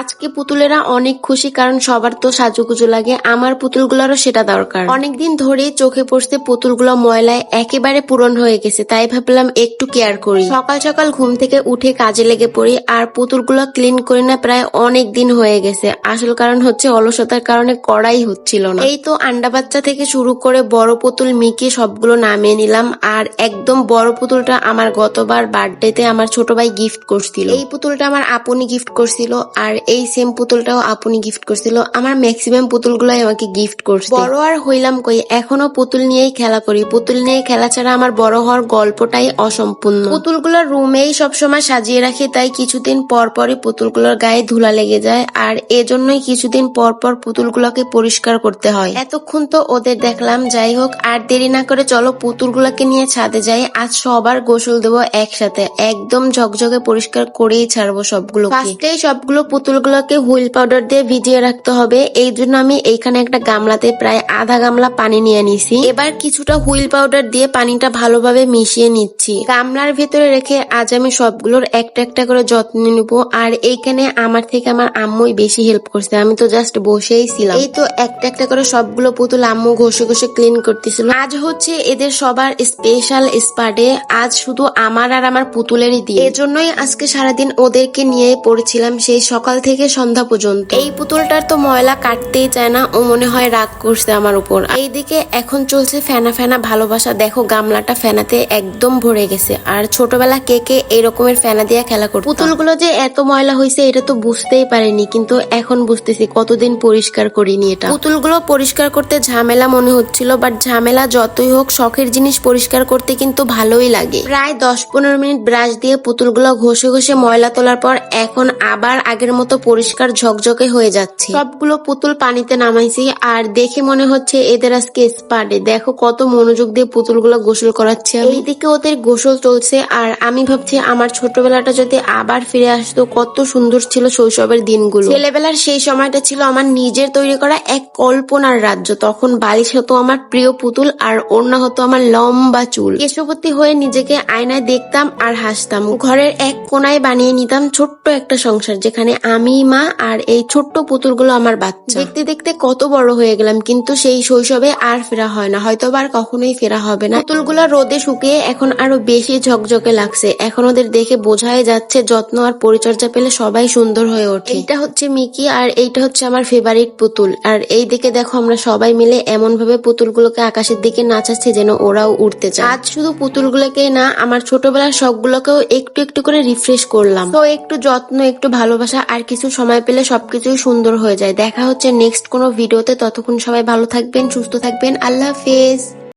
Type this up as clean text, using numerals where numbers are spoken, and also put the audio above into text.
আজকে পুতুলেরা অনেক খুশি, কারণ সবার তো সাজুগুজু লাগে, আমার পুতুলগুলোরও সেটা দরকার। অনেকদিন ধরেই চোখে পড়ছে পুতুলগুলো ময়লায় একেবারে পূরণ হয়ে গেছে, তাই ভাবলাম একটু কেয়ার করি। সকাল সকাল ঘুম থেকে উঠে কাজে লেগে পড়ি, আর পুতুলগুলো ক্লিন করি না প্রায় অনেক দিন হয়ে গেছে। আসল কারণ হচ্ছে অলসতার কারণে করাই হচ্ছিল না। এই তো আন্ডা বাচ্চা থেকে শুরু করে বড় পুতুল মিকি সবগুলো নামিয়ে নিলাম। আর একদম বড় পুতুলটা আমার গতবার বার্থডেতে আমার ছোট ভাই গিফট করছিল। এই পুতুলটা আমার আপনি গিফট করছিল, আর এই সেম পুতুলটাও আপনি গিফট করছিল। আমার ম্যাক্সিমাম পুতুলগুলাই আমাকে গিফট করছে। বড় আর হইলাম কই, এখনো পুতুল নিয়েই খেলা করি। পুতুল নিয়ে খেলা ছাড়া আমার বড় হওয়ার গল্পটাই অসম্পূর্ণ। পুতুলগুলোর রুমেই সবসময় সাজিয়ে রাখি, তাই কিছুদিন পর পরই পুতুলগুলোর গায়ে ধুলা লেগে যায়, আর এজন্যই কিছুদিন পর পর পুতুলগুলোকে পরিষ্কার করতে হয়। এতক্ষণ তো ওদের দেখলাম, যাই হোক আর দেরি না করে চলো পুতুলগুলোকে নিয়ে ছাদে যাই। আজ সবার গোসল দেবো একসাথে, একদম ঝকঝকে পরিষ্কার করেই ছাড়বো সবগুলো। ফার্স্টেই সবগুলো পুতুলগুলোকে হুইল পাউডার দিয়ে ভিজিয়ে রাখতে হবে। এই জন্য আমি এইখানে একটা গামলাতে প্রায় আধা গামলা পানি নিয়ে নিছি। এবার কিছুটা হুইল পাউডার দিয়ে পানিটা ভালোভাবে মিশিয়ে নিচ্ছি। গামলার ভেতরে রেখে আজ আমি সবগুলোর একটা একটা করে যত্ন নিব। আর এইখানে আমার থেকে আমার আম্মুই বেশি হেল্প করছে, আমি তো জাস্ট বসেই ছিলাম। এই তো একটা একটা করে সবগুলো পুতুল আম্মু ঘষে ঘষে ক্লিন করতেছিল। আজ হচ্ছে এদের সবার স্পেশাল স্পা-ডে। আজ শুধু আমার আর আমার পুতুলেরই দিন, এজন্যই আজকে সারাদিন ওদেরকে নিয়ে পড়েছিলাম, সেই সকাল থেকে সন্ধ্যা পর্যন্ত। এই পুতুলটার তো ময়লা কাটতেই চায় না, ও মনে হয় রাগ করছে আমার উপর। এইদিকে এখন চলছে ফেনা ফেনা ভালোবাসা। দেখো গামলাটা ফেনাতে একদম ভরে গেছে, আর ছোটবেলা কে কে এরকমের ফেনা দিয়ে খেলা করতো। পুতুলগুলো যে এত ময়লা হয়েছে এটা তো বুঝতেই পারিনি, কিন্তু এখন বুঝতেছি কতদিন পরিষ্কার করিনি এটা। পুতুলগুলো পরিষ্কার করতে ঝামেলা মনে হচ্ছিল, বাট ঝামেলা যতই হোক শখের জিনিস পরিষ্কার করতে কিন্তু ভালোই লাগে। প্রায় 10-15 মিনিট ব্রাশ দিয়ে পুতুলগুলো ঘষে ঘষে ময়লা তোলার পর এখন আবার আগের মতো পরিষ্কার ঝকঝকে হয়ে যাচ্ছে। সবগুলো পুতুল পানিতে নামাইছি, আর দেখে মনে হচ্ছে এদের আজকে স্পা-ডে। দেখো কত মনোযোগ দিয়ে পুতুলগুলো গোসল করাচ্ছে। এইদিকে ওদের গোসল চলছে, আর আমি ভাবছি আমার ছোটবেলাটা যদি আবার ফিরে আসতো, কত সুন্দর ছিল শৈশবের দিনগুলো। ছেলেবেলার সেই সময়টা ছিল আমার নিজের তৈরি করা এক কল্পনার রাজ্য। তখন বালিশ হতো আমার প্রিয় পুতুল, আর ওড়না হতো আমার লম্বা চুল। কেশবতী হয়ে নিজেকে আয়নায় দেখতাম আর হাসতাম। ঘরের এক কোনায় বানিয়ে নিতাম ছোট্ট একটা সংসার, যেখানে আমি, মা আর এই ছোট্ট পুতুলগুলো আমার বাচ্চা। দেখতে দেখতে কত বড় হয়ে গেলাম, কিন্তু সেই শৈশবে আর ফেরা হয় না, হয়তো আর কখনোই ফেরা হবে না। পুতুলগুলো রোদে শুকিয়ে এখন আরো বেশি ঝকঝকে লাগছে। এখন ওদের দেখে বোঝাই যাচ্ছে যত্ন আর পরিচর্যা পেলে সবাই সুন্দর হয়ে ওঠে। এইটা হচ্ছে মিকি, আর এইটা হচ্ছে আমার ফেভারিট পুতুল। আর এই দিকে দেখো আমরা সবাই মিলে এমন ভাবে পুতুলগুলোকে আকাশের দিকে নাচাচ্ছি যেন ওরাও উঠতে চায়। আজ শুধু পুতুলগুলোকেই না, আমার ছোটবেলার সবগুলোকেও একটু একটু করে রিফ্রেশ করলাম। তো একটু যত্ন, একটু ভালোবাসা আর কিছু সময় পেলে সবকিছুই সুন্দর হয়ে যায়। দেখা হচ্ছে নেক্সট কোনো ভিডিওতে। ততক্ষণ সবাই ভালো থাকবেন, সুস্থ থাকবেন। আল্লাহ হাফেজ।